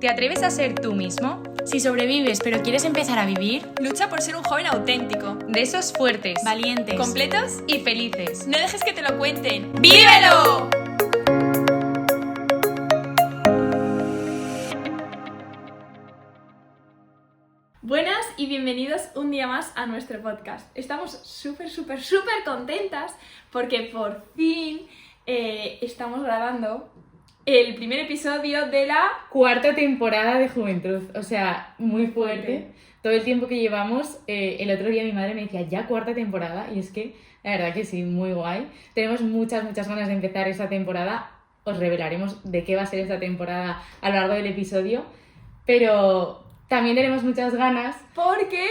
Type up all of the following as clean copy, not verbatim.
¿Te atreves a ser tú mismo? Si sobrevives pero quieres empezar a vivir, lucha por ser un joven auténtico, De esos fuertes, valientes, completos y felices. No dejes que te lo cuenten. ¡vívelo! Buenas y bienvenidos un día más a nuestro podcast. Estamos súper contentas porque por fin estamos grabando el primer episodio de la... Cuarta temporada de Juventud, o sea, muy fuerte. Todo el tiempo que llevamos, el otro día mi madre me decía, ya cuarta temporada, y es que la verdad que sí, muy guay. Tenemos muchas ganas de empezar esta temporada, os revelaremos de qué va a ser esta temporada a lo largo del episodio, pero también tenemos muchas ganas. Porque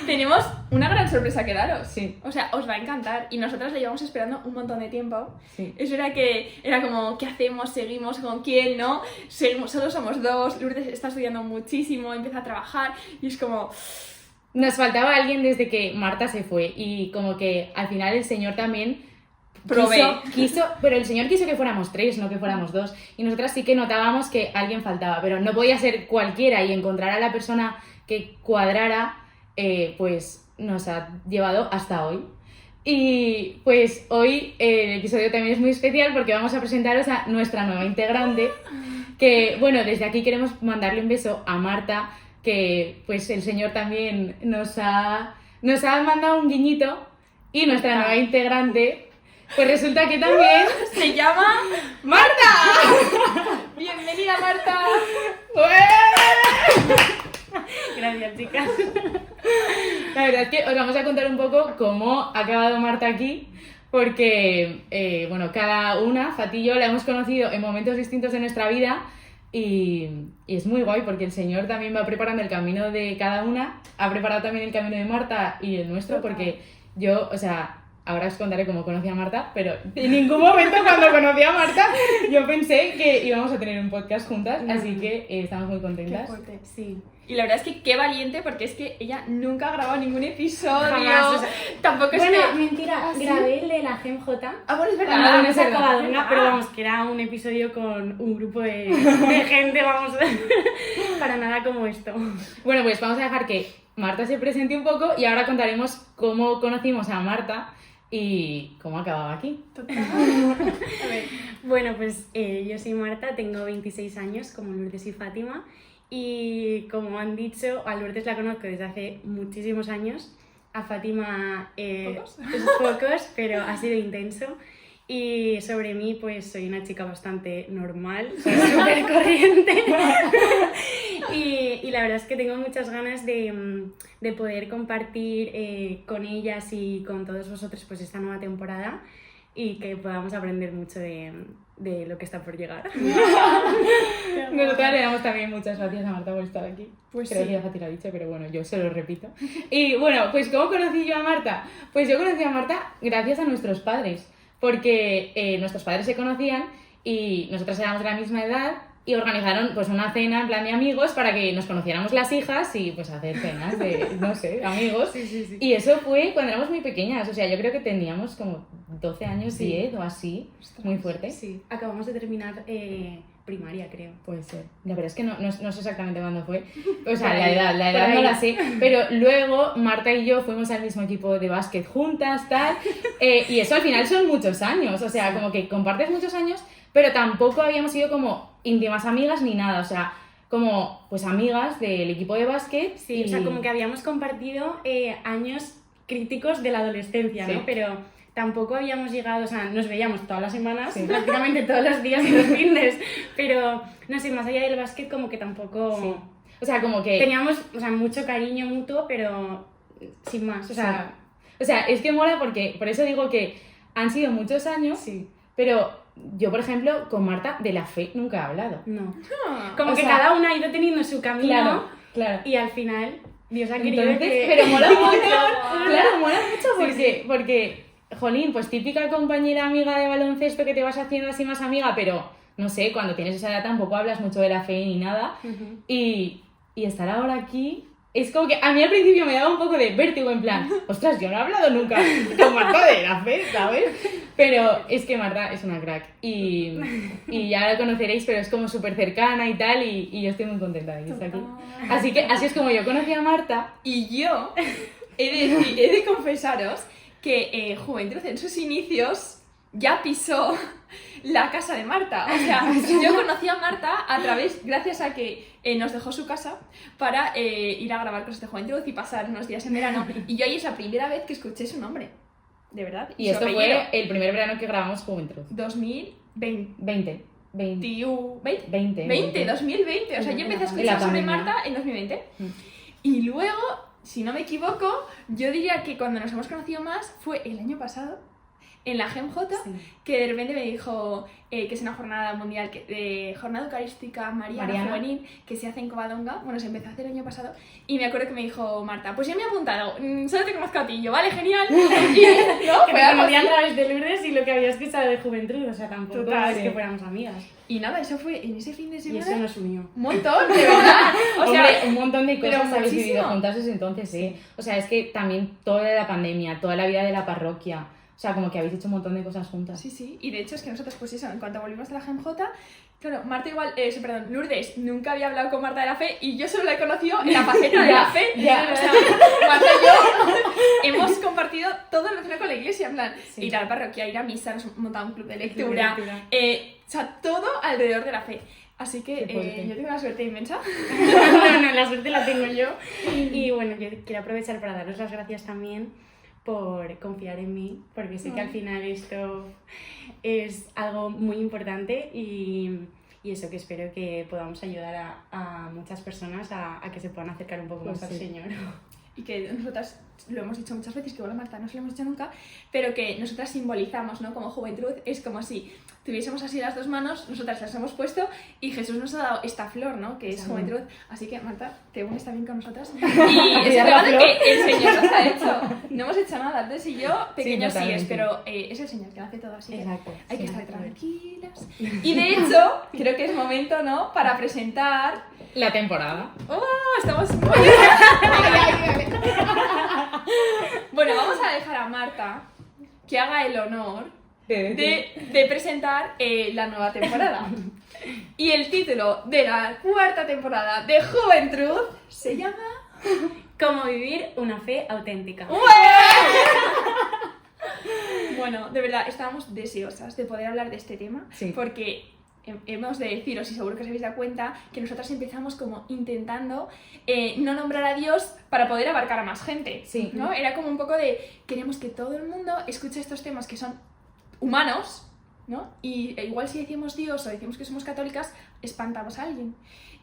tenemos una gran sorpresa que daros. Sí. O sea, os va a encantar y nosotras la llevamos esperando un montón de tiempo. Sí. Eso era como, ¿qué hacemos? ¿Seguimos con quién? ¿No? Solo somos dos, Lourdes está estudiando muchísimo, empieza a trabajar y es como... Nos faltaba alguien desde que Marta se fue y como que al final el señor también quiso, pero el señor quiso que fuéramos 3, no que fuéramos 2, y nosotras sí que notábamos que alguien faltaba, pero no podía ser cualquiera, y encontrar a la persona que cuadrara pues nos ha llevado hasta hoy. Y pues hoy el episodio también es muy especial porque vamos a presentaros a nuestra nueva integrante, que bueno, desde aquí queremos mandarle un beso a Marta, que pues el señor también nos ha mandado un guiñito, y nuestra nueva integrante pues resulta que también se llama Marta. ¡Bienvenida, Marta! Gracias, chicas. La verdad es que os vamos a contar un poco cómo ha acabado Marta aquí, porque bueno, cada una, Fati y yo, la hemos conocido en momentos distintos de nuestra vida, y es muy guay porque el señor también va preparando el camino de cada una, ha preparado también el camino de Marta y el nuestro, porque yo, o sea, ahora os contaré cómo conocí a Marta, pero en ningún momento cuando conocí a Marta yo pensé que íbamos a tener un podcast juntas, así que estamos muy contentas. Qué fuerte. Sí. Y la verdad es que qué valiente, porque es que ella nunca ha grabado ningún episodio. Jamás, o sea, tampoco es Bueno, que... mentira, ¿sí? grabé el de la GEMJ. Ah, bueno, es verdad. Cuando es se verdad. acabado una, pero vamos, que era un episodio con un grupo de gente, vamos, para nada como esto. Bueno, pues vamos a dejar que Marta se presente un poco y ahora contaremos cómo conocimos a Marta y cómo acababa aquí. A ver. Bueno, pues yo soy Marta, tengo 26 años, como Lourdes y Fátima, y como han dicho, a Lourdes la conozco desde hace muchísimos años, a Fátima pocos, pero ha sido intenso. Y sobre mí, pues soy una chica bastante normal, soy súper corriente. Y la verdad es que tengo muchas ganas de poder compartir con ellas y con todos vosotros pues esta nueva temporada y que podamos aprender mucho de lo que está por llegar. Nosotras le damos también muchas gracias a Marta por estar aquí. Pues Creo sí. que ya Fati lo ha dicho, pero bueno, yo se lo repito. Y bueno, pues ¿cómo conocí yo a Marta? Pues yo conocí a Marta gracias a nuestros padres, porque nuestros padres se conocían y nosotras éramos de la misma edad y organizaron pues una cena en plan de amigos para que nos conociéramos las hijas y pues hacer cenas de, no sé, amigos. Sí. Y eso fue cuando éramos muy pequeñas, o sea, yo creo que teníamos como 12 años, Sí. 10 o así, muy fuerte. Sí, acabamos de terminar primaria, creo. Puede ser. La verdad es que no sé exactamente cuándo fue. O sea, Por la ahí, edad por no ahí. la sé. Pero luego Marta y yo fuimos al mismo equipo de básquet juntas, tal. Y eso al final son muchos años. O sea, como que compartes muchos años, pero tampoco habíamos sido como íntimas amigas ni nada. O sea, como pues amigas del equipo de básquet. Sí, o sea, como que habíamos compartido años críticos de la adolescencia, ¿no? Sí. Pero tampoco habíamos llegado, o sea, nos veíamos todas las semanas, Sí. prácticamente todos los días y los fines, pero no sé, más allá del básquet como que tampoco... Sí. O sea, como que... Teníamos, o sea, mucho cariño mutuo, pero sin más, o sea... O sea, es que mola porque... Por eso digo que han sido muchos años, Sí, pero yo, por ejemplo, con Marta de la fe nunca he hablado. no. Ah. Como O que sea, cada una ha ido teniendo su camino Claro. y al final Dios ha querido Entonces, que... pero mola mucho, claro, mola mucho Sí, porque, jolín, pues típica compañera amiga de baloncesto que te vas haciendo así más amiga, pero no sé, cuando tienes esa edad tampoco hablas mucho de la fe ni nada, Ujú. y estar ahora aquí es como que a mí al principio me daba un poco de vértigo, en plan, ostras, yo no he hablado nunca con Marta de la fe, ¿sabes? Pero es que Marta es una crack y ya la conoceréis, pero es como súper cercana y tal, y yo estoy muy contenta de que esté aquí. Así que así es como yo conocí a Marta. Y yo he de confesaros que Juventud en sus inicios ya pisó la casa de Marta. O sea, yo conocí a Marta gracias a que nos dejó su casa para ir a grabar cosas de Juventud y pasar unos días en verano. Y yo ahí es la primera vez que escuché su nombre. De verdad. Y esto fue el primer verano que grabamos Juventud. 2020. 20. 2020. O sea, yo empecé a escuchar sobre Marta en 2020. Y luego, si no me equivoco, yo diría que cuando nos hemos conocido más fue el año pasado, en la GEMJ, que de repente me dijo que es una jornada mundial, jornada eucarística mariana juvenil, que se hace en Covadonga. Bueno, se empezó a hacer el año pasado. Y me acuerdo que me dijo Marta, pues ya me he apuntado, solo te conozco a ti. Yo, vale, genial. Y, ¿no? Que me conocía a través de Lourdes y lo que había escuchado de Juventud, o sea, tampoco Total, es que fuéramos amigas. Y nada, eso fue en ese fin de Y semana. eso nos unió. Un montón, de verdad. O sea, hombre, un montón de pero cosas habéis muchísimo. vivido juntas desde entonces, ¿eh? O sea, es que también toda la pandemia, toda la vida de la parroquia, o sea, como que habéis hecho un montón de cosas juntas. Sí, y de hecho es que nosotros, pues eso, en cuanto volvimos de la GEMJ, claro, Marta igual, Lourdes nunca había hablado con Marta de la Fe y yo solo la he conocido en la faceta de la Fe. O sea, Marta y yo hemos compartido todo lo relacionado con la iglesia, en plan, ir a la parroquia, ir a misa, nos hemos montado un club de lectura, o sea, todo alrededor de la fe. Así que yo tengo una suerte inmensa. No, la suerte la tengo yo. Y bueno, yo quiero aprovechar para daros las gracias también por confiar en mí, porque sé que al final esto es algo muy importante y eso, que espero que podamos ayudar a muchas personas a que se puedan acercar un poco más al Señor. Y que nosotras lo hemos dicho muchas veces, que igual a Marta no se lo hemos dicho nunca, pero que nosotras simbolizamos, ¿no? Como Juventud, es como si tuviésemos así las dos manos, nosotras las hemos puesto y Jesús nos ha dado esta flor, ¿no? Que es Juventud. Así que, Marta, te unes también con nosotras. Y es algo que el Señor nos ha hecho. No hemos hecho nada, Andrés y yo, pequeños sí es, pero es el Señor que hace todo, así que hay que estar tranquilas. Y de hecho, creo que es momento, ¿no? Para presentar la temporada. ¡Oh! Estamos muy... Bueno, vamos a dejar a Marta que haga el honor de presentar la nueva temporada. Y el título de la cuarta temporada de Juventud se llama... Cómo vivir una fe auténtica. Bueno, de verdad, estábamos deseosas de poder hablar de este tema, porque hemos de deciros, y seguro que os habéis dado cuenta, que nosotras empezamos como intentando no nombrar a Dios para poder abarcar a más gente, ¿no? Era como un poco de, queremos que todo el mundo escuche estos temas que son humanos, ¿no? Y igual si decimos Dios o decimos que somos católicas, espantamos a alguien.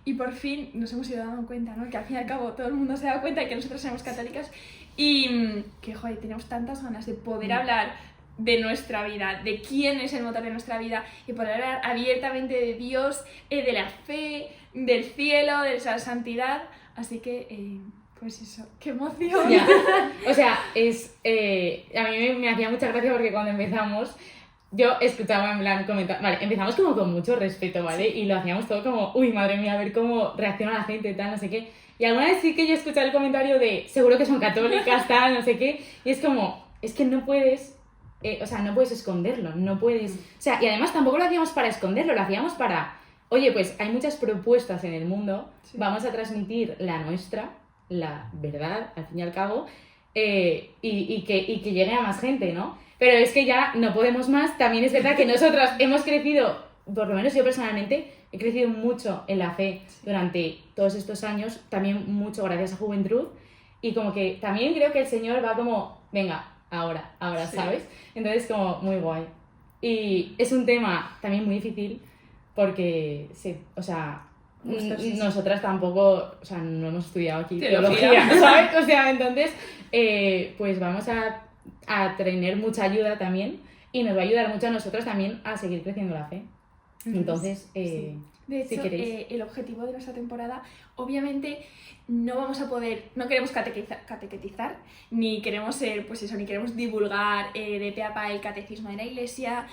Y por fin nos hemos ido dando cuenta, ¿no? Que al fin y al cabo todo el mundo se da cuenta de que nosotros somos católicas y que, joder, tenemos tantas ganas de poder hablar de nuestra vida, de quién es el motor de nuestra vida y poder hablar abiertamente de Dios, de la fe, del cielo, de la santidad. Así que, pues eso, ¡qué emoción! Ya. O sea, a mí me hacía mucha gracia porque cuando empezamos yo escuchaba en plan comentar, vale, empezamos como con mucho respeto, ¿vale? Y lo hacíamos todo como, uy, madre mía, a ver cómo reacciona la gente, tal, no sé qué. Y alguna vez sí que yo escuché el comentario de, seguro que son católicas, tal, no sé qué. Y es como, es que no puedes, o sea, no puedes esconderlo, no puedes... O sea, y además tampoco lo hacíamos para esconderlo, lo hacíamos para, oye, pues hay muchas propuestas en el mundo, vamos a transmitir la nuestra, la verdad, al fin y al cabo, y que llegue a más gente, ¿no? Pero es que ya no podemos más. También es verdad que nosotras hemos crecido, por lo menos yo personalmente, he crecido mucho en la fe durante todos estos años, también mucho gracias a Juventud, y como que también creo que el Señor va como, venga, ahora, ¿sabes? Entonces como muy guay. Y es un tema también muy difícil porque, sí, o sea... nosotras tampoco, o sea, no hemos estudiado aquí teología, ¿sabes? O sea, entonces, pues vamos a tener mucha ayuda también y nos va a ayudar mucho a nosotros también a seguir creciendo la fe. Entonces, de hecho, si queréis... el objetivo de nuestra temporada, obviamente, no vamos a poder, no queremos catequetizar, ni queremos ser, pues eso, ni queremos divulgar de pe a pa el catecismo de la Iglesia,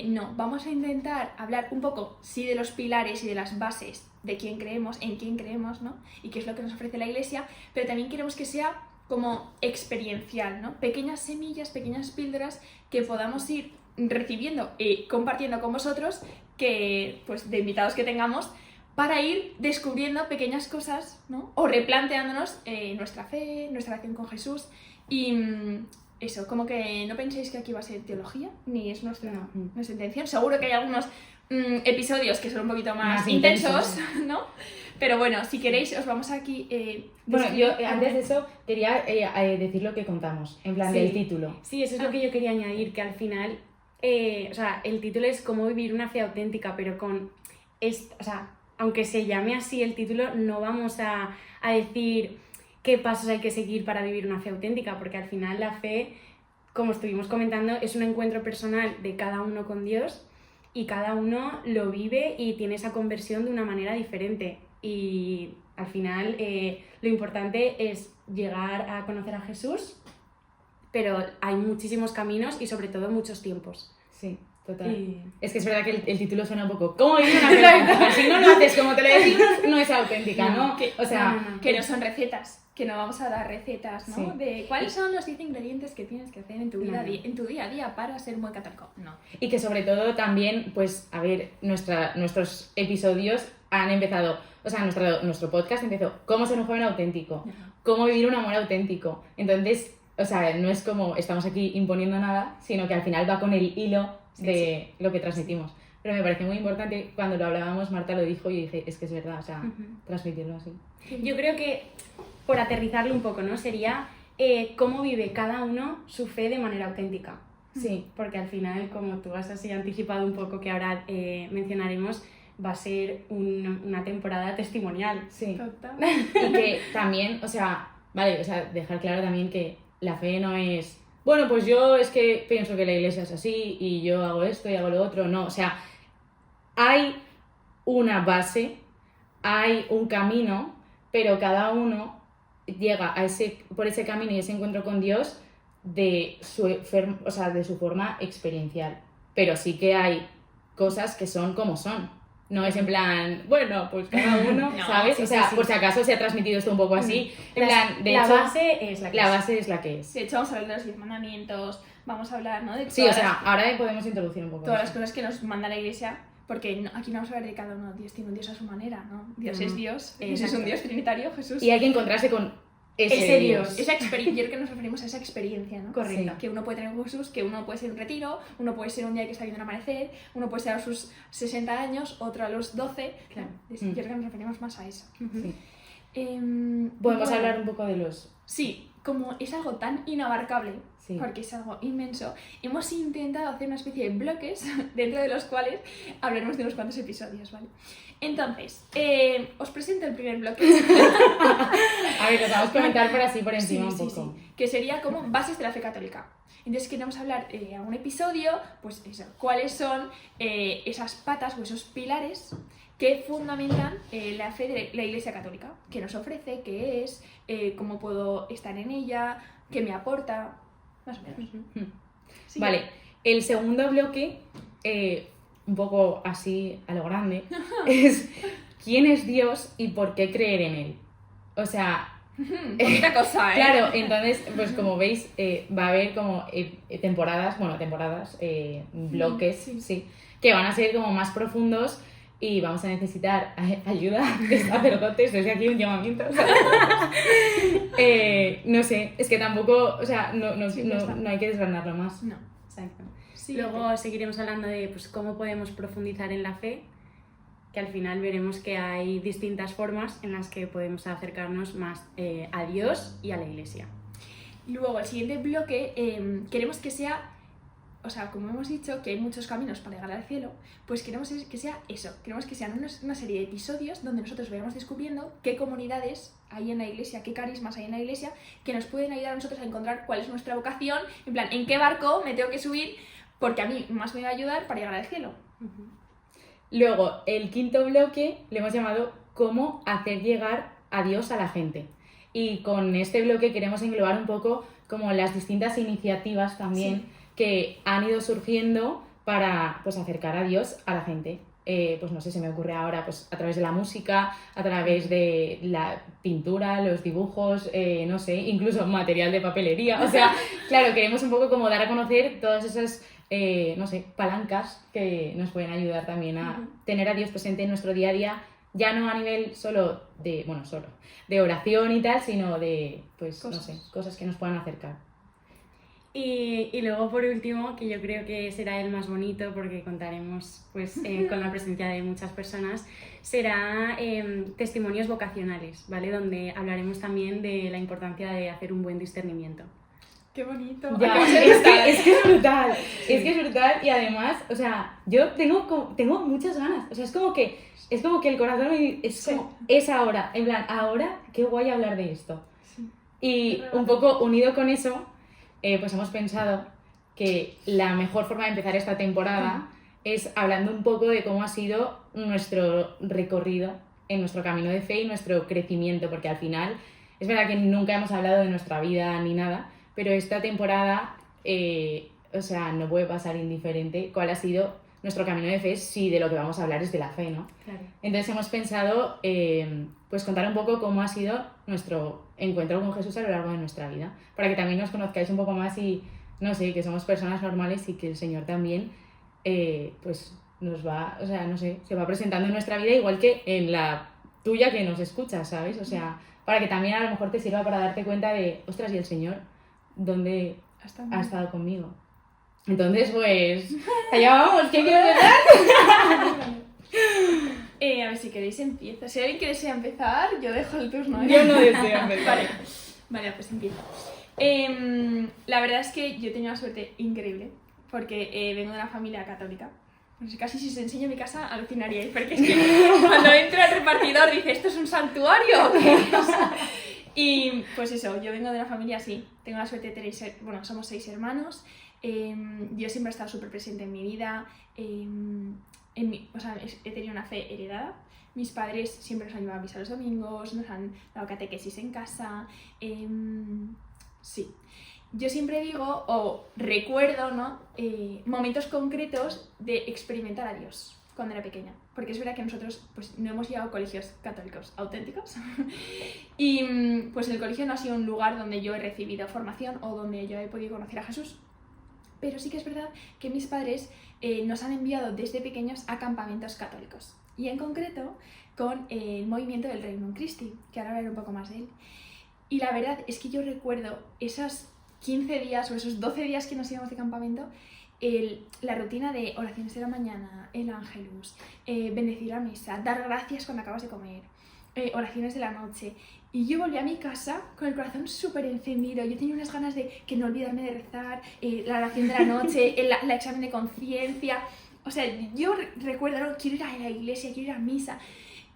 no, vamos a intentar hablar un poco, sí, de los pilares y de las bases de quién creemos, en quién creemos, ¿no? Y qué es lo que nos ofrece la Iglesia, pero también queremos que sea como experiencial, ¿no? Pequeñas semillas, pequeñas píldoras que podamos ir recibiendo y compartiendo con vosotros, que, pues, de invitados que tengamos, para ir descubriendo pequeñas cosas, ¿no? O replanteándonos nuestra fe, nuestra relación con Jesús. Y eso, como que no penséis que aquí va a ser teología, ni es nuestra intención. Seguro que hay algunos episodios que son un poquito más intensos, ¿no? Pero bueno, si queréis, os vamos aquí... Bueno, yo antes de eso quería decir lo que contamos, en plan del título. Sí, eso es lo que yo quería añadir, que al final, o sea, el título es cómo vivir una fe auténtica, pero con... o sea, aunque se llame así el título, no vamos a decir qué pasos hay que seguir para vivir una fe auténtica, porque al final la fe, como estuvimos comentando, es un encuentro personal de cada uno con Dios y cada uno lo vive y tiene esa conversión de una manera diferente. Y al final lo importante es llegar a conocer a Jesús, pero hay muchísimos caminos y sobre todo muchos tiempos. Sí. Total. Es que es verdad que el título suena un poco ¿cómo vivir una fe auténtica? Si no lo haces como te lo decimos, no es auténtica, ¿no? O sea, que no son recetas, que no vamos a dar recetas, ¿no? Sí. De cuáles son los 10 ingredientes que tienes que hacer en tu vida, en tu día a día para ser un buen católico. No. Y que sobre todo también, pues, a ver, nuestros episodios han empezado, o sea, nuestro podcast empezó ¿cómo ser un joven auténtico? ¿Cómo vivir un amor auténtico? Entonces, o sea, no es como estamos aquí imponiendo nada, sino que al final va con el hilo de lo que transmitimos. Pero me parece muy importante, cuando lo hablábamos, Marta lo dijo y yo dije, es que es verdad, o sea, transmitirlo así. Yo creo que, por aterrizarlo un poco, ¿no? Sería cómo vive cada uno su fe de manera auténtica. Sí. Porque al final, como tú has así anticipado un poco que ahora mencionaremos, va a ser una temporada testimonial. Sí. Total. Y que también, o sea, vale, o sea, dejar claro también que la fe no es... Bueno, pues yo es que pienso que la iglesia es así y yo hago esto y hago lo otro. No, o sea, hay una base, hay un camino, pero cada uno llega por ese camino y ese encuentro con Dios de su forma experiencial. Pero sí que hay cosas que son como son. No es en plan, bueno, pues cada uno, No, ¿sabes? sí, O sea, sí. por si acaso se ha transmitido esto un poco así. En plan, de la hecho, base es la que la es. base es la que es. De hecho, vamos a hablar de los 10 mandamientos, vamos a hablar, ¿no? De Sí, o sea, ahora podemos introducir un poco todas las eso. cosas que nos manda la iglesia, porque aquí no vamos a hablar de cada uno. Dios tiene un Dios a su manera, ¿no? Dios es Dios, Dios es Exacto. un Dios trinitario, Jesús. Y hay que encontrarse con Ese Dios. Esa experiencia, yo creo que nos referimos a esa experiencia, ¿no? Correcto. Que uno puede tener con Jesús, que uno puede ser un retiro, uno puede ser un día que está viendo un amanecer, uno puede ser a sus 60 años, otro a los 12. Claro. Yo creo que nos referimos más a eso. Sí. Bueno, Podemos hablar un poco de los... Sí, como es algo tan inabarcable, Sí. porque es algo inmenso, hemos intentado hacer una especie de bloques dentro de los cuales hablaremos de unos cuantos episodios, ¿vale? Entonces, os presento el primer bloque. A ver, nos vamos a comentar por así, por encima un poco. Sí, que sería como bases de la fe católica. Entonces queremos hablar a un episodio, pues eso, cuáles son esas patas o esos pilares que fundamentan la fe de la Iglesia Católica, qué nos ofrece, qué es, cómo puedo estar en ella, qué me aporta, más o menos. Sí. Vale, el segundo bloque, un poco así a lo grande, es ¿quién es Dios y por qué creer en él? O sea... Poquita cosa, ¿eh? Claro, entonces, pues como veis, va a haber como temporadas, bloques, sí, que van a ser como más profundos y vamos a necesitar ayuda de sacerdotes, desde aquí un llamamiento. No sé, es que tampoco, o sea, no hay que desgranarlo más. No, exacto. Sí, Luego seguiremos hablando de pues, cómo podemos profundizar en la fe, que al final veremos que hay distintas formas en las que podemos acercarnos más a Dios y a la Iglesia. Luego, el siguiente bloque, queremos que sea, o sea, como hemos dicho, que hay muchos caminos para llegar al cielo, pues queremos que sea eso, queremos que sean una serie de episodios donde nosotros vayamos descubriendo qué comunidades hay en la Iglesia, qué carismas hay en la Iglesia, que nos pueden ayudar a nosotros a encontrar cuál es nuestra vocación, en plan, en qué barco me tengo que subir, porque a mí más me va a ayudar para llegar al cielo. Luego, el quinto bloque le hemos llamado cómo hacer llegar a Dios a la gente. Y con este bloque queremos englobar un poco como las distintas iniciativas también que han ido surgiendo para pues, acercar a Dios a la gente. Pues no sé, se me ocurre ahora pues, a través de la música, a través de la pintura, los dibujos, no sé, incluso material de papelería. O sea, claro, queremos un poco como dar a conocer todas esas no sé, palancas que nos pueden ayudar también a tener a Dios presente en nuestro día a día, ya no a nivel solo de oración y tal, sino de, pues, Cosas. no sé, cosas que nos puedan acercar. Y luego, por último, que yo creo que será el más bonito porque contaremos pues, con la presencia de muchas personas, será testimonios vocacionales, ¿vale? Donde hablaremos también de la importancia de hacer un buen discernimiento. ¡Qué bonito! Ya, Acabas de empezar. es que es brutal, es que es brutal y además, o sea, yo tengo muchas ganas, o sea, es como que el corazón es ahora, en plan, ahora, qué guay hablar de esto. Sí. Y un poco unido con eso, pues hemos pensado que la mejor forma de empezar esta temporada es hablando un poco de cómo ha sido nuestro recorrido en nuestro camino de fe y nuestro crecimiento, porque al final es verdad que nunca hemos hablado de nuestra vida ni nada, pero esta temporada, o sea, no puede pasar indiferente cuál ha sido nuestro camino de fe si de lo que vamos a hablar es de la fe, ¿no? Claro. Entonces hemos pensado pues contar un poco cómo ha sido nuestro encuentro con Jesús a lo largo de nuestra vida, para que también nos conozcáis un poco más y, no sé, que somos personas normales y que el Señor también pues nos va, o sea, no sé, se va presentando en nuestra vida igual que en la tuya que nos escuchas, ¿sabes? O sea, para que también a lo mejor te sirva para darte cuenta de, ostras, ¿y el Señor dónde ha estado conmigo? Entonces, pues, allá vamos, ¿qué quiero empezar? A ver, si queréis empiezo. Si alguien quiere empezar, yo dejo el turno. Yo no deseo empezar. Vale, pues empiezo. La verdad es que yo he tenido una suerte increíble, porque vengo de una familia católica. Pues casi si os enseño mi casa alucinaríais, porque es que cuando entra el repartidor dice, ¿esto es un santuario? Y pues eso, yo vengo de una familia así. Tengo la suerte de tener, somos 6 hermanos. Yo siempre he estado súper presente en mi vida. He tenido una fe heredada. Mis padres siempre nos han llevado a misa los domingos, nos han dado catequesis en casa. Sí. Yo siempre digo, o recuerdo, ¿no? Momentos concretos de experimentar a Dios cuando era pequeña. Porque es verdad que nosotros pues, no hemos llegado a colegios católicos auténticos. Y pues el colegio no ha sido un lugar donde yo he recibido formación o donde yo he podido conocer a Jesús. Pero sí que es verdad que mis padres nos han enviado desde pequeños a campamentos católicos. Y en concreto con el movimiento del Regnum Christi, que ahora hablaré un poco más de él. Y la verdad es que yo recuerdo esos 15 días o esos 12 días que nos íbamos de campamento, la rutina de oraciones de la mañana, el ángelus, bendecir la mesa, dar gracias cuando acabas de comer, oraciones de la noche. Y yo volví a mi casa con el corazón súper encendido. Yo tenía unas ganas de que no olvidarme de rezar, la oración de la noche, el examen de conciencia. O sea, yo recuerdo, ¿no? Quiero ir a la iglesia, quiero ir a misa.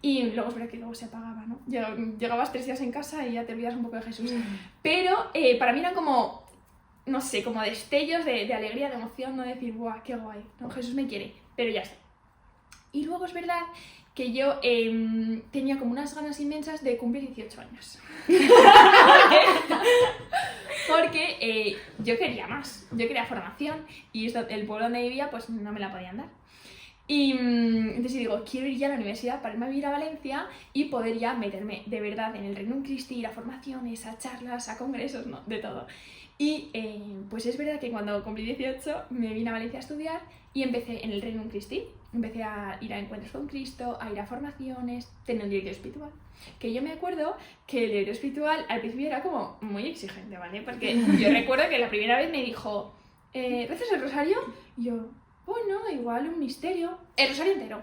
Y luego es verdad que luego se apagaba, ¿no? Llegabas 3 días en casa y ya te olvidas un poco de Jesús. Pero para mí eran como, no sé, como destellos de alegría, de emoción, no decir, ¡buah, qué guay! No, Jesús me quiere, pero ya está. Y luego es verdad que yo tenía como unas ganas inmensas de cumplir 18 años. Porque yo quería más, yo quería formación y el pueblo donde vivía pues no me la podían dar. Y entonces digo, quiero ir ya a la universidad para irme a vivir a Valencia y poder ya meterme de verdad en el Regnum Christi, ir a formaciones, a charlas, a congresos, no, de todo. Y pues es verdad que cuando cumplí 18 me vine a Valencia a estudiar y empecé en el Regnum Christi. Empecé a ir a encuentros con Cristo, a ir a formaciones, tener un director espiritual. Que yo me acuerdo que el director espiritual al principio era como muy exigente, ¿vale? Porque yo recuerdo que la primera vez me dijo, ¿rezas el rosario? Y yo, bueno, igual un misterio. El rosario entero.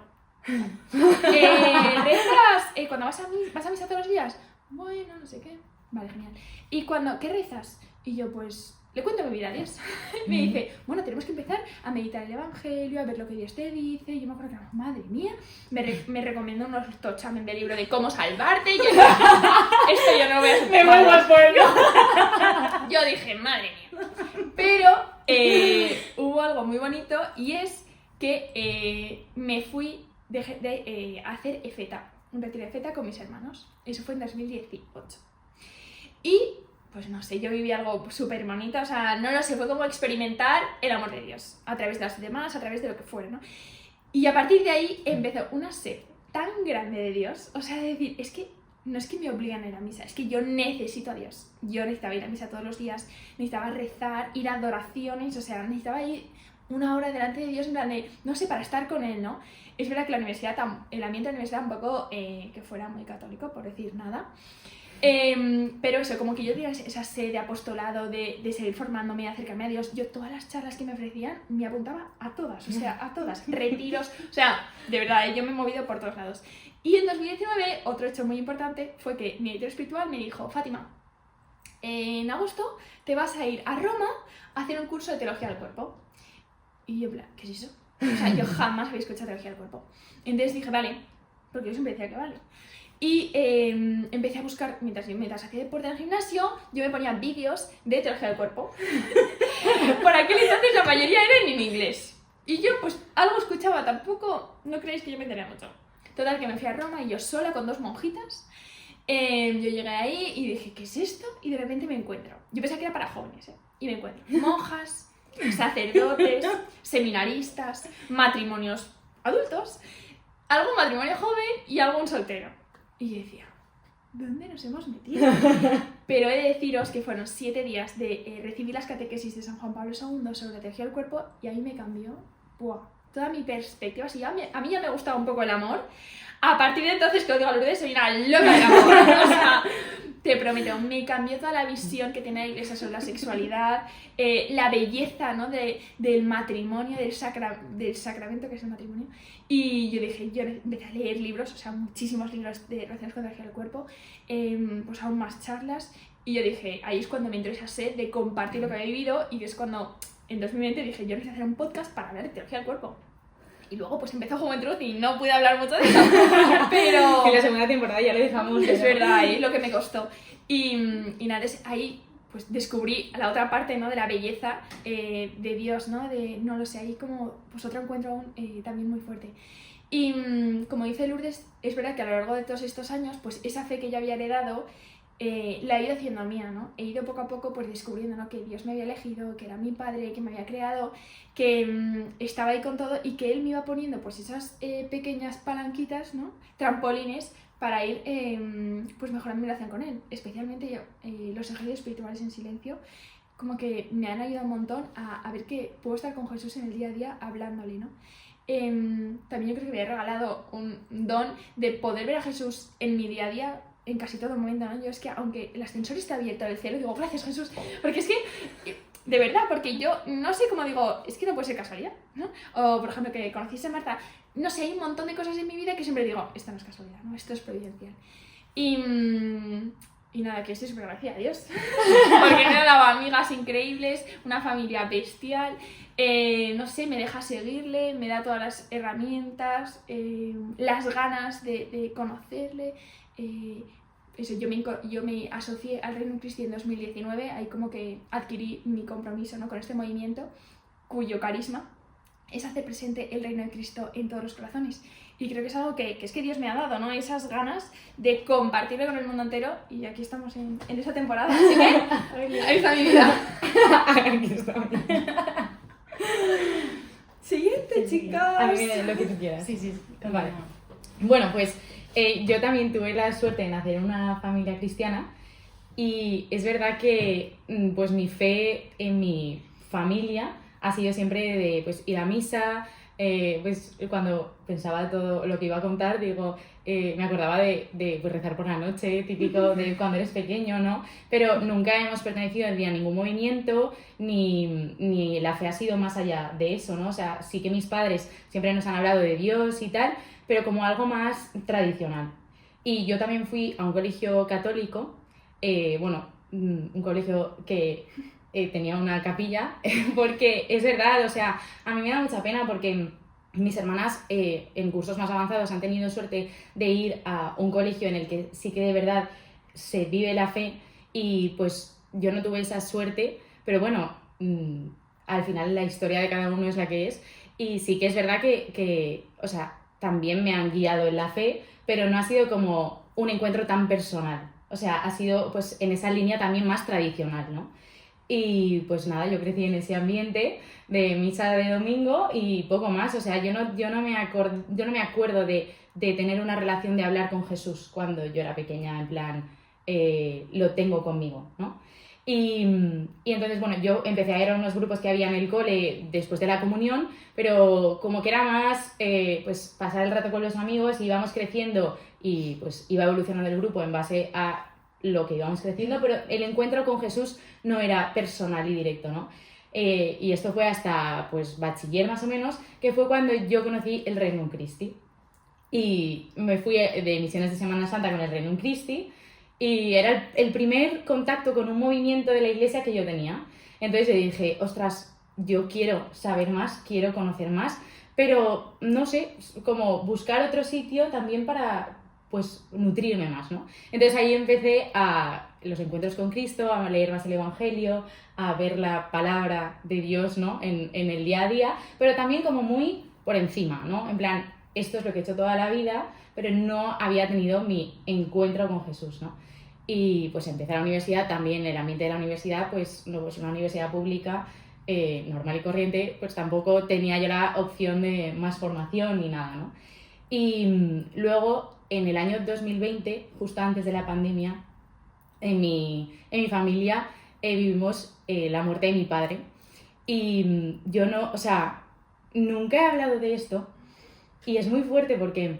¿Rezas cuando vas a misa todos los días? Bueno, no sé qué. Vale, genial. ¿Y qué rezas? Y yo, pues, le cuento mi vida a Dios. Me dice, bueno, tenemos que empezar a meditar el Evangelio, a ver lo que Dios te dice. Y yo me acuerdo que, madre mía, me recomendó unos tochamen de libro de cómo salvarte. Y yo, esto yo no lo voy a hacer. Me vuelvo al pueblo. Yo dije, madre mía. Pero hubo algo muy bonito y es que me fui a hacer EFETA, un retiro de EFETA con mis hermanos. Eso fue en 2018. Y, pues no sé, yo viví algo súper bonito, o sea, no lo sé, fue como experimentar el amor de Dios a través de los demás, a través de lo que fuera, ¿no? Y a partir de ahí empezó una sed tan grande de Dios, o sea, de decir, es que no es que me obligan a ir a misa, es que yo necesito a Dios. Yo necesitaba ir a misa todos los días, necesitaba rezar, ir a adoraciones, o sea, necesitaba ir una hora delante de Dios, en plan de, no sé, para estar con Él, ¿no? Es verdad que el ambiente de la universidad tampoco que fuera muy católico, por decir nada. Pero eso, como que yo tenía esa sed de apostolado, de seguir formándome, acercarme a Dios. Yo todas las charlas que me ofrecían me apuntaba a todas, o sea, a todas, retiros, o sea, de verdad, yo me he movido por todos lados. Y en 2019, otro hecho muy importante fue que mi editor espiritual me dijo, Fátima, en agosto te vas a ir a Roma a hacer un curso de teología del cuerpo. Y yo, en plan, ¿qué es eso? O sea, yo jamás había escuchado teología del cuerpo. Entonces dije, vale, porque yo siempre decía que vale. Y empecé a buscar, mientras hacía deporte en el gimnasio, yo me ponía vídeos de teología del cuerpo. Por aquel entonces la mayoría eran en inglés. Y yo pues algo escuchaba, tampoco, no creéis que yo me enteré mucho. Total, que me fui a Roma y yo sola con 2 monjitas. Yo llegué ahí y dije, ¿qué es esto? Y de repente me encuentro. Yo pensaba que era para jóvenes, y me encuentro monjas, sacerdotes, seminaristas, matrimonios adultos, algún matrimonio joven y algún soltero. Y yo decía, ¿dónde nos hemos metido? Pero he de deciros que fueron 7 días de recibir las catequesis de San Juan Pablo II sobre la teología del cuerpo y ahí me cambió toda mi perspectiva. Si a mí ya me gustaba un poco el amor. A partir de entonces, que os digo a Lourdes, soy una loca del amor. O sea, te prometo, me cambió toda la visión que tiene la Iglesia sobre la sexualidad, la belleza, ¿no? del matrimonio, del sacramento que es el matrimonio. Y yo dije, yo empecé a leer libros, o sea, muchísimos libros de relaciones con la teología del cuerpo, pues aún más charlas. Y yo dije, ahí es cuando me entró esa sed de compartir lo que había vivido y es cuando en 2020 dije, yo necesito hacer un podcast para hablar de teología del cuerpo. Y luego pues empezó Juventud y no pude hablar mucho de eso, pero... En la segunda temporada ya lo dejamos. Es verdad, ahí lo que me costó. Y nada, ahí pues descubrí la otra parte, ¿no? De la belleza de Dios, ¿no? De, no lo sé, ahí como pues otro encuentro aún también muy fuerte. Y como dice Lourdes, es verdad que a lo largo de todos estos años, pues esa fe que yo había heredado, la he ido haciendo mía, ¿no? He ido poco a poco pues descubriendo, ¿no? Que Dios me había elegido, que era mi padre, que me había creado, que estaba ahí con todo y que Él me iba poniendo pues esas pequeñas palanquitas, ¿no? Trampolines para ir pues mejorando mi relación con Él. Especialmente yo, los ejercicios espirituales en silencio, como que me han ayudado un montón a ver que puedo estar con Jesús en el día a día hablándole, ¿no? También yo creo que me he regalado un don de poder ver a Jesús en mi día a día en casi todo momento, ¿no? Yo es que aunque el ascensor está abierto al cielo, digo, gracias Jesús, porque es que, de verdad, porque yo no sé cómo digo, es que no puede ser casualidad, ¿no? O, por ejemplo, que conociste a Marta, no sé, hay un montón de cosas en mi vida que siempre digo, esto no es casualidad, ¿no? Esto es providencial. Y nada, que estoy súper agradecida a Dios, porque me ha dado amigas increíbles, una familia bestial, no sé, me deja seguirle, me da todas las herramientas, las ganas de conocerle. Eso, yo me asocié al Reino Cristo en 2019, ahí como que adquirí mi compromiso, ¿no? Con este movimiento cuyo carisma es hacer presente el Reino de Cristo en todos los corazones. Y creo que es algo que es que Dios me ha dado, ¿no? Esas ganas de compartirlo con el mundo entero y aquí estamos en esa temporada, así que ahí está mi vida. Aquí estamos. Siguiente, Sí, chicos. A mí me lo que tú quieras. Sí. Vale. Bueno, pues yo también tuve la suerte de nacer en una familia cristiana y es verdad que pues mi fe en mi familia ha sido siempre de pues, ir a misa, pues cuando pensaba todo lo que iba a contar, digo, me acordaba de pues, rezar por la noche, típico de cuando eres pequeño, ¿no? Pero nunca hemos pertenecido ni a ningún movimiento, ni la fe ha sido más allá de eso, ¿no? O sea, sí que mis padres siempre nos han hablado de Dios y tal, pero como algo más tradicional. Y yo también fui a un colegio católico, un colegio que tenía una capilla, porque es verdad, o sea, a mí me da mucha pena porque mis hermanas en cursos más avanzados han tenido suerte de ir a un colegio en el que sí que de verdad se vive la fe y pues yo no tuve esa suerte, pero bueno, al final la historia de cada uno es la que es y sí que es verdad que o sea, también me han guiado en la fe, pero no ha sido como un encuentro tan personal, o sea, ha sido pues en esa línea también más tradicional, ¿no? Y pues nada, yo crecí en ese ambiente de misa de domingo y poco más, o sea, yo no me acuerdo de tener una relación de hablar con Jesús cuando yo era pequeña, en plan, lo tengo conmigo, ¿no? Y entonces, bueno, yo empecé a ir a unos grupos que había en el cole después de la comunión, pero como que era más pues pasar el rato con los amigos, íbamos creciendo y pues iba evolucionando el grupo en base a lo que íbamos creciendo, pero el encuentro con Jesús no era personal y directo, ¿no? Y esto fue hasta pues bachiller más o menos, que fue cuando yo conocí el Regnum Christi. Y me fui de misiones de Semana Santa con el Regnum Christi y era el primer contacto con un movimiento de la iglesia que yo tenía. Entonces yo dije, ostras, yo quiero saber más, quiero conocer más, pero no sé, como buscar otro sitio también para pues nutrirme más, ¿no? Entonces ahí empecé a los encuentros con Cristo, a leer más el Evangelio, a ver la palabra de Dios, ¿no? En el día a día, pero también como muy por encima, ¿no? En plan, esto es lo que he hecho toda la vida, pero no había tenido mi encuentro con Jesús, ¿no? Y pues empecé a la universidad, también el ambiente de la universidad, pues no pues una universidad pública normal y corriente, pues tampoco tenía yo la opción de más formación ni nada, ¿no? Y luego, en el año 2020, justo antes de la pandemia, en mi familia vivimos la muerte de mi padre. Y yo no, o sea, nunca he hablado de esto y es muy fuerte porque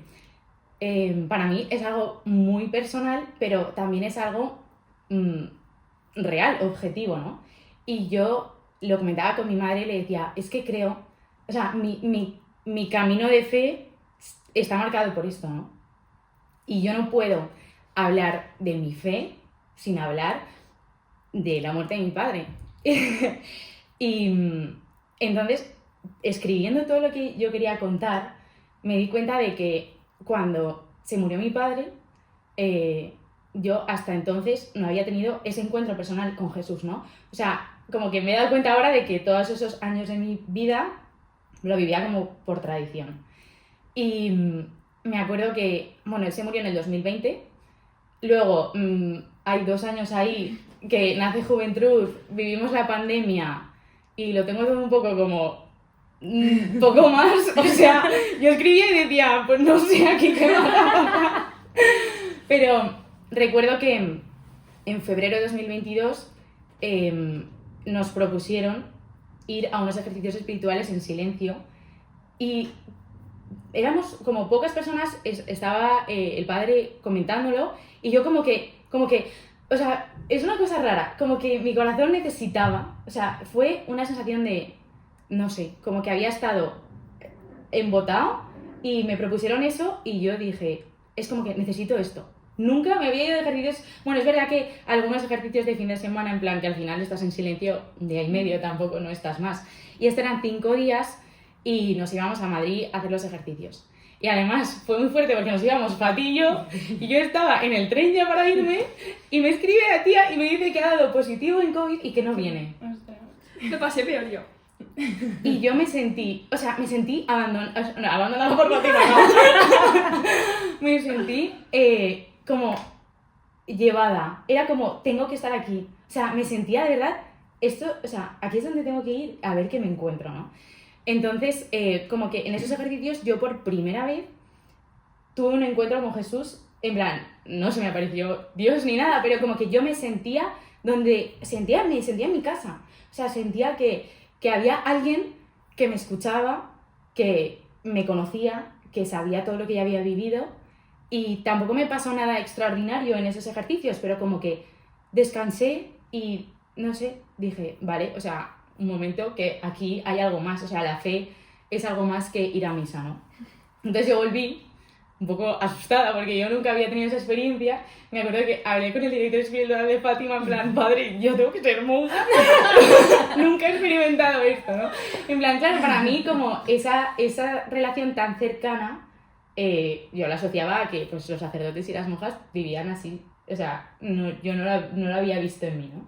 para mí es algo muy personal, pero también es algo real, objetivo, ¿no? Y yo lo comentaba con mi madre y le decía, es que creo, o sea, mi camino de fe está marcado por esto, ¿no? Y yo no puedo hablar de mi fe sin hablar de la muerte de mi padre. Y entonces, escribiendo todo lo que yo quería contar, me di cuenta de que cuando se murió mi padre, yo hasta entonces no había tenido ese encuentro personal con Jesús, ¿no? O sea, como que me he dado cuenta ahora de que todos esos años de mi vida lo vivía como por tradición. Y me acuerdo que, bueno, él se murió en el 2020, luego hay 2 años ahí que nace Juventud, vivimos la pandemia y lo tengo todo un poco como poco más, o sea, yo escribía y decía, pues no sé aquí qué va a pasar. Pero recuerdo que en febrero de 2022 nos propusieron ir a unos ejercicios espirituales en silencio y éramos como pocas personas, estaba el padre comentándolo y yo como que, o sea, es una cosa rara, como que mi corazón necesitaba, o sea, fue una sensación de, no sé, como que había estado embotado y me propusieron eso y yo dije, es como que necesito esto. Nunca me había ido de ejercicios, bueno, es verdad que algunos ejercicios de fin de semana, en plan que al final estás en silencio un día y medio, tampoco no estás más. Y estos eran 5 días y nos íbamos a Madrid a hacer los ejercicios. Y además fue muy fuerte porque nos íbamos Fati y yo estaba en el tren ya para irme y me escribe la tía y me dice que ha dado positivo en COVID y que no viene. Me pasé peor yo. Y yo me sentí abandonada por Fatima, no. Me sentí como llevada, era como, tengo que estar aquí, o sea, me sentía de verdad, esto, o sea, aquí es donde tengo que ir a ver qué me encuentro, ¿no? Entonces, como que en esos ejercicios yo por primera vez tuve un encuentro con Jesús, en plan, no se me apareció Dios ni nada, pero como que yo me sentía me sentía en mi casa, o sea, sentía que había alguien que me escuchaba, que me conocía, que sabía todo lo que ya había vivido. Y tampoco me pasó nada extraordinario en esos ejercicios, pero como que descansé y, no sé, dije, vale, o sea, un momento que aquí hay algo más, o sea, la fe es algo más que ir a misa, ¿no? Entonces yo volví un poco asustada porque yo nunca había tenido esa experiencia. Me acuerdo que hablé con el director espiritual de Fátima en plan, padre, yo tengo que ser monja. Nunca he experimentado esto, ¿no? En plan, claro, para mí como esa relación tan cercana, yo la asociaba a que pues, los sacerdotes y las monjas vivían así. O sea, yo no lo había visto en mí, ¿no?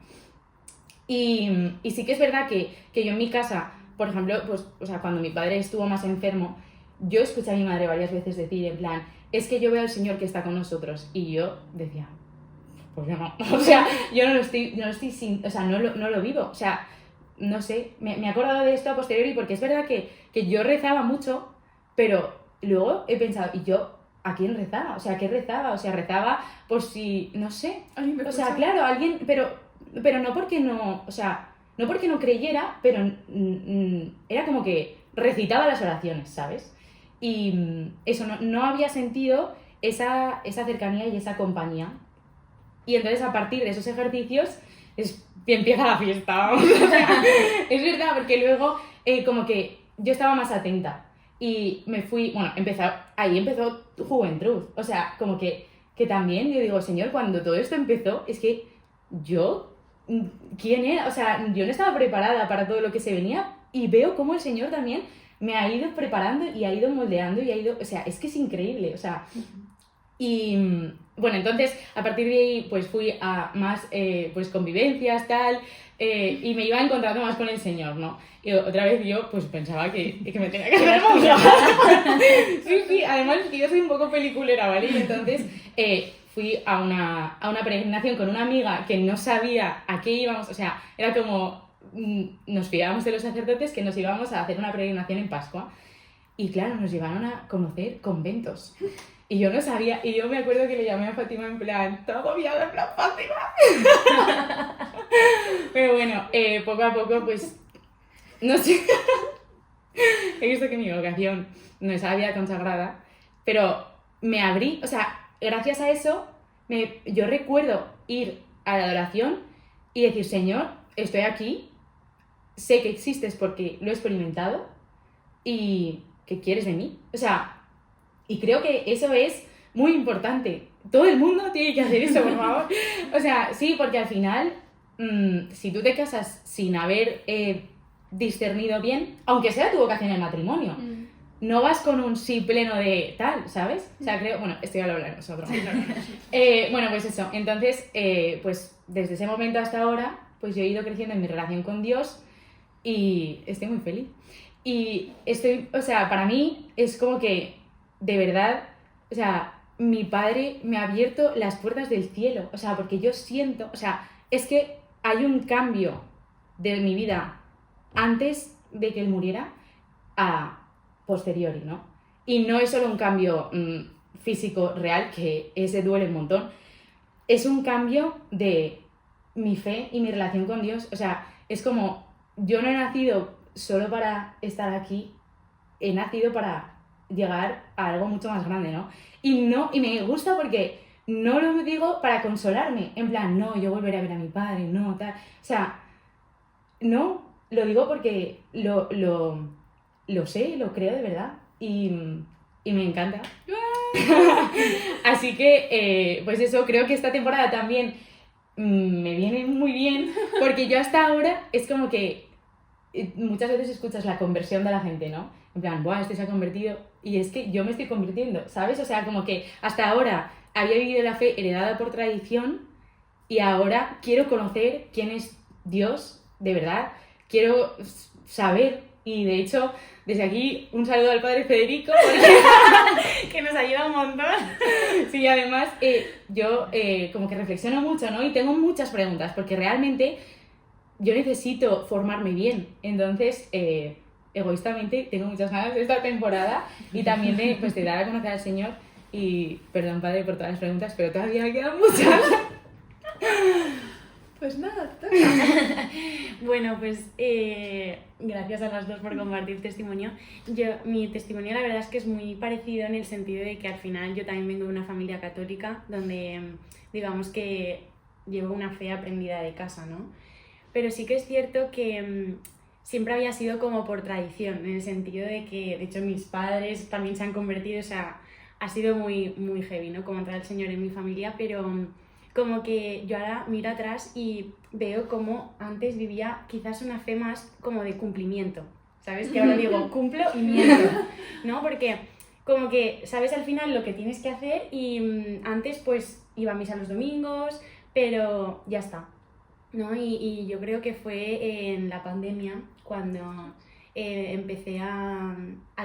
Y sí que es verdad que yo en mi casa, por ejemplo, pues, o sea, cuando mi padre estuvo más enfermo, yo escuché a mi madre varias veces decir en plan, es que yo veo al Señor que está con nosotros. Y yo decía, pues yo no. O sea, yo no lo estoy o sea, no lo vivo. O sea, no sé, me he acordado de esto a posteriori porque es verdad que yo rezaba mucho, pero luego he pensado, ¿y yo a quién rezaba? O sea, ¿qué rezaba? O sea, rezaba por si, no sé. O sea, claro, alguien, pero pero no porque no, o sea, no porque no creyera, pero era como que recitaba las oraciones, ¿sabes? Y eso, no había sentido esa cercanía y esa compañía. Y entonces a partir de esos ejercicios empieza la fiesta, vamos. O sea, es verdad, porque luego como que yo estaba más atenta y me fui, bueno, ahí empezó Juventud. O sea, como que también yo digo, Señor, cuando todo esto empezó, es que yo, ¿quién era? O sea, yo no estaba preparada para todo lo que se venía y veo cómo el Señor también me ha ido preparando y ha ido moldeando y ha ido, o sea, es que es increíble, o sea, y bueno, entonces a partir de ahí pues fui a más pues convivencias, tal, y me iba encontrando más con el Señor, ¿no? Y otra vez yo pues pensaba que me tenía que hacer monja. Sí, además yo soy un poco peliculera, ¿vale? Y entonces fui a una peregrinación con una amiga que no sabía a qué íbamos, o sea, era como nos fiábamos de los sacerdotes que nos íbamos a hacer una peregrinación en Pascua y claro, nos llevaron a conocer conventos y yo no sabía, y yo me acuerdo que le llamé a Fátima en plan, todo agobiada, en plan, Fátima. Pero bueno, poco a poco pues, no sé, he visto que mi vocación no es a la vida consagrada, pero me abrí, o sea, gracias a eso yo recuerdo ir a la adoración y decir, Señor, estoy aquí, sé que existes porque lo he experimentado y ¿qué quieres de mí? O sea, y creo que eso es muy importante. Todo el mundo tiene que hacer eso, por favor. O sea, sí, porque al final, si tú te casas sin haber discernido bien, aunque sea tu vocación en el matrimonio, no vas con un sí pleno de tal, ¿sabes? O sea, creo, bueno, esto ya lo hablaremos otro momento. Bueno, pues eso. Entonces, pues desde ese momento hasta ahora, pues yo he ido creciendo en mi relación con Dios y estoy muy feliz. Y estoy, o sea, para mí es como que, de verdad, o sea, mi padre me ha abierto las puertas del cielo. O sea, porque yo siento, o sea, es que hay un cambio de mi vida antes de que él muriera a posteriori, ¿no? Y no es solo un cambio físico real, que ese duele un montón, es un cambio de mi fe y mi relación con Dios. O sea, es como, yo no he nacido solo para estar aquí, he nacido para llegar a algo mucho más grande, ¿no? Y me gusta porque no lo digo para consolarme, en plan, no, yo volveré a ver a mi padre, no, tal. O sea, no, lo digo porque lo sé, lo creo de verdad y me encanta. Así que, pues eso, creo que esta temporada también me viene muy bien porque yo hasta ahora es como que muchas veces escuchas la conversión de la gente, ¿no? En plan, ¡buah, este se ha convertido! Y es que yo me estoy convirtiendo, ¿sabes? O sea, como que hasta ahora había vivido la fe heredada por tradición y ahora quiero conocer quién es Dios, de verdad. Quiero saber y, de hecho, desde aquí un saludo al padre Federico porque que nos ayuda un montón. Sí, además yo como que reflexiono mucho, ¿no? Y tengo muchas preguntas porque realmente yo necesito formarme bien. Entonces, egoístamente, tengo muchas ganas de esta temporada y también de dar a conocer al Señor. Y perdón, padre, por todas las preguntas, pero todavía me quedan muchas. Pues nada, Bueno, pues gracias a las dos por compartir testimonio. Mi testimonio la verdad es que es muy parecido en el sentido de que al final yo también vengo de una familia católica donde digamos que llevo una fe aprendida de casa, ¿no? Pero sí que es cierto que siempre había sido como por tradición, en el sentido de que, de hecho, mis padres también se han convertido, o sea, ha sido muy, muy heavy, ¿no? Como entrar el Señor en mi familia, pero como que yo ahora miro atrás y veo como antes vivía quizás una fe más como de cumplimiento, ¿sabes? Que ahora digo, cumplo y miento, ¿no? Porque como que sabes al final lo que tienes que hacer y antes pues iba a misa los domingos, pero ya está, ¿no? Y yo creo que fue en la pandemia cuando empecé a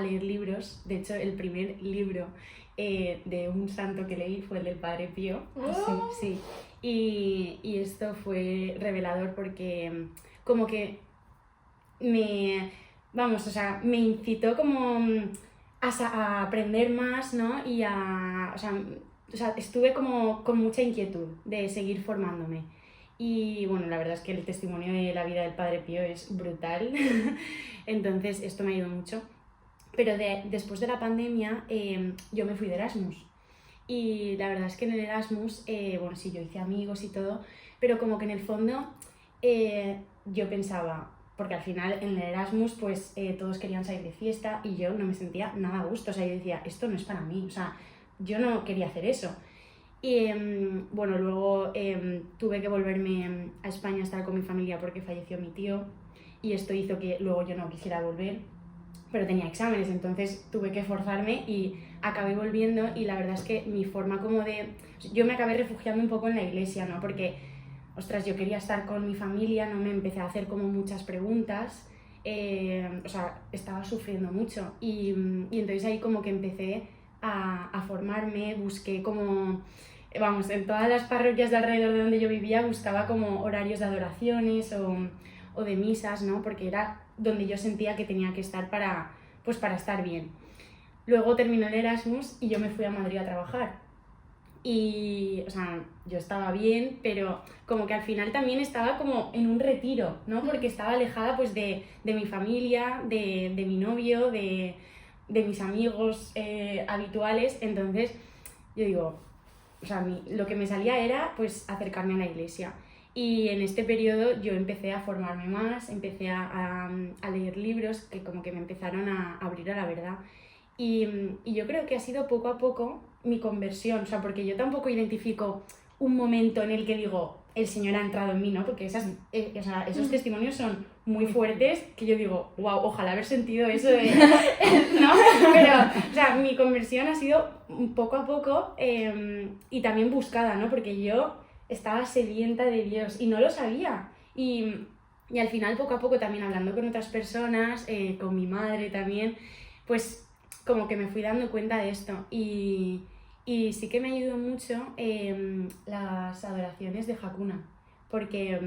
leer libros. De hecho, el primer libro de un santo que leí fue el del Padre Pío. Oh. Sí. Y esto fue revelador porque como que me incitó como a aprender más, ¿no? Y o sea, estuve como con mucha inquietud de seguir formándome. Y bueno, la verdad es que el testimonio de la vida del Padre Pío es brutal, entonces esto me ha ayudado mucho. Pero después de la pandemia yo me fui de Erasmus. Y la verdad es que en el Erasmus, bueno, sí, yo hice amigos y todo, pero como que en el fondo yo pensaba, porque al final en el Erasmus pues todos querían salir de fiesta y yo no me sentía nada a gusto, o sea, yo decía, esto no es para mí, o sea, yo no quería hacer eso. Y bueno, luego tuve que volverme a España a estar con mi familia porque falleció mi tío y esto hizo que luego yo no quisiera volver, pero tenía exámenes, entonces tuve que forzarme y acabé volviendo y la verdad es que mi forma como de... Yo me acabé refugiando un poco en la iglesia, ¿no? Porque, ostras, yo quería estar con mi familia, no me empecé a hacer como muchas preguntas, o sea, estaba sufriendo mucho y entonces ahí como que empecé a formarme, busqué como... Vamos, en todas las parroquias de alrededor de donde yo vivía buscaba como horarios de adoraciones o de misas, ¿no? Porque era donde yo sentía que tenía que estar para estar bien. Luego terminó el Erasmus y yo me fui a Madrid a trabajar. Y, o sea, yo estaba bien, pero como que al final también estaba como en un retiro, ¿no? Porque estaba alejada pues de mi familia, de mi novio, de mis amigos habituales. Entonces, yo digo, o sea, lo que me salía era pues acercarme a la iglesia. Y en este periodo yo empecé a formarme más, empecé a leer libros que como que me empezaron a abrir a la verdad. Y yo creo que ha sido poco a poco mi conversión, o sea, porque yo tampoco identifico un momento en el que digo, el Señor ha entrado en mí, ¿no? Porque esos testimonios son muy fuertes que yo digo, wow, ojalá haber sentido eso de... ¿no? Pero, o sea, mi conversión ha sido poco a poco y también buscada, ¿no? Porque yo estaba sedienta de Dios y no lo sabía. Y al final, poco a poco, también hablando con otras personas, con mi madre también, pues como que me fui dando cuenta de esto. Y sí que me ayudó mucho las adoraciones de Hakuna. Porque,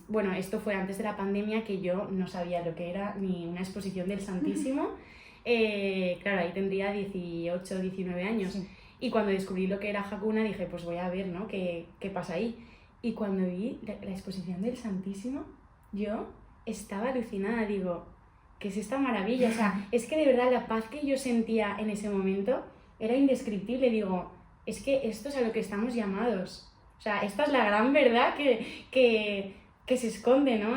bueno, esto fue antes de la pandemia que yo no sabía lo que era ni una exposición del Santísimo. Claro, ahí tendría 18, 19 años. Sí. Y cuando descubrí lo que era Hakuna dije, pues voy a ver, ¿no? ¿Qué pasa ahí? Y cuando vi la exposición del Santísimo, yo estaba alucinada, digo, ¿qué es esta maravilla? O sea, es que de verdad la paz que yo sentía en ese momento era indescriptible. Digo, es que esto es a lo que estamos llamados. O sea, esta es la gran verdad que se esconde, ¿no?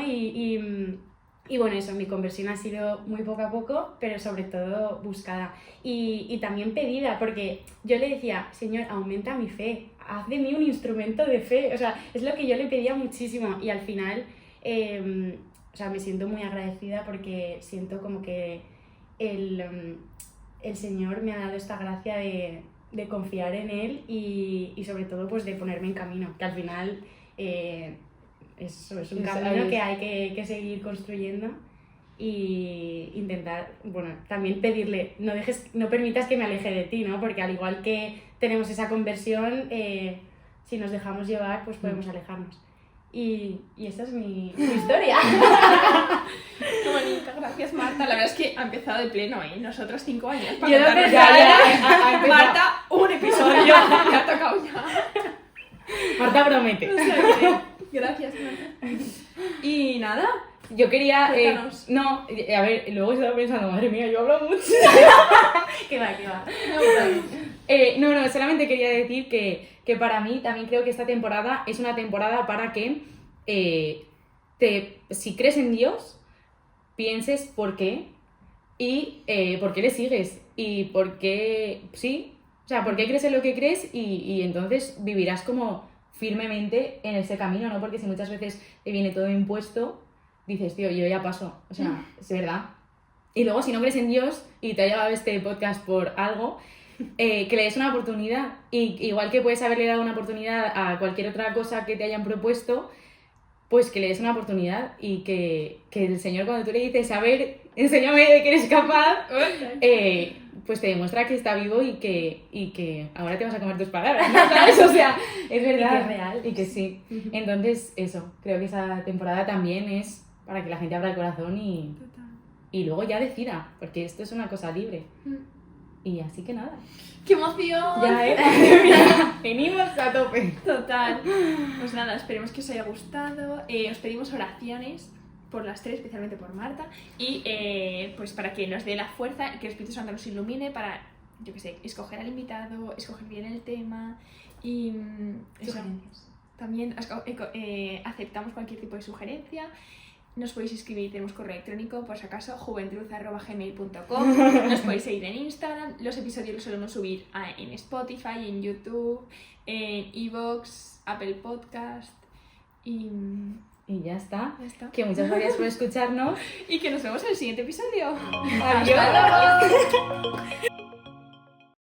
Y bueno, eso, mi conversión ha sido muy poco a poco, pero sobre todo buscada. Y también pedida, porque yo le decía, Señor, aumenta mi fe, haz de mí un instrumento de fe. O sea, es lo que yo le pedía muchísimo. Y al final, o sea, me siento muy agradecida porque siento como que el Señor me ha dado esta gracia de confiar en Él y sobre todo pues de ponerme en camino, que al final eso es un camino que hay que seguir construyendo y intentar, bueno, también pedirle, no permitas que me aleje de ti, ¿no? Porque al igual que tenemos esa conversión, si nos dejamos llevar, pues podemos alejarnos. Y esa es mi historia. Qué bonito, gracias Marta. La verdad es que ha empezado de pleno, ¿eh? Nosotros 5 años para Yo no contarnos pensaba, ya. Marta, un episodio. Me ha tocado ya. Marta promete. O sea que, gracias Marta. Y nada. Yo quería... no, a ver, luego estaba pensando, madre mía, yo hablo mucho. ¿Qué va? No, solamente quería decir que para mí también creo que esta temporada es una temporada para que si crees en Dios, pienses por qué y por qué le sigues y por qué, sí, o sea, por qué crees en lo que crees y entonces vivirás como firmemente en ese camino, ¿no? Porque si muchas veces te viene todo impuesto, dices, tío, yo ya paso, o sea, es verdad. Y luego si no crees en Dios y te ha llegado este podcast por algo, que le des una oportunidad. Y igual que puedes haberle dado una oportunidad a cualquier otra cosa que te hayan propuesto, pues que le des una oportunidad y que el Señor, cuando tú le dices, a ver, enséñame de que eres capaz, pues te demuestra que está vivo y que ahora te vas a comer tus palabras, ¿no? ¿Sabes? O sea, es verdad. Y que es real. Y que sí. Entonces, eso, creo que esa temporada también es para que la gente abra el corazón y luego ya decida, porque esto es una cosa libre. Y así que nada. ¡Qué emoción! Ya, venimos a tope. Total. Pues nada, esperemos que os haya gustado. Os pedimos oraciones por las tres, especialmente por Marta, y pues para que nos dé la fuerza y que el Espíritu Santo nos ilumine para, yo qué sé, escoger al invitado, escoger bien el tema y eso. Sugerencias. También aceptamos cualquier tipo de sugerencia. Nos podéis escribir, tenemos correo electrónico, por si acaso, juventruz@gmail.com. Nos podéis seguir en Instagram. Los episodios los solemos subir en Spotify, en YouTube, en Evox, Apple Podcast y Y ya está. ya está. Que muchas gracias por escucharnos. Y que nos vemos en el siguiente episodio. Adiós.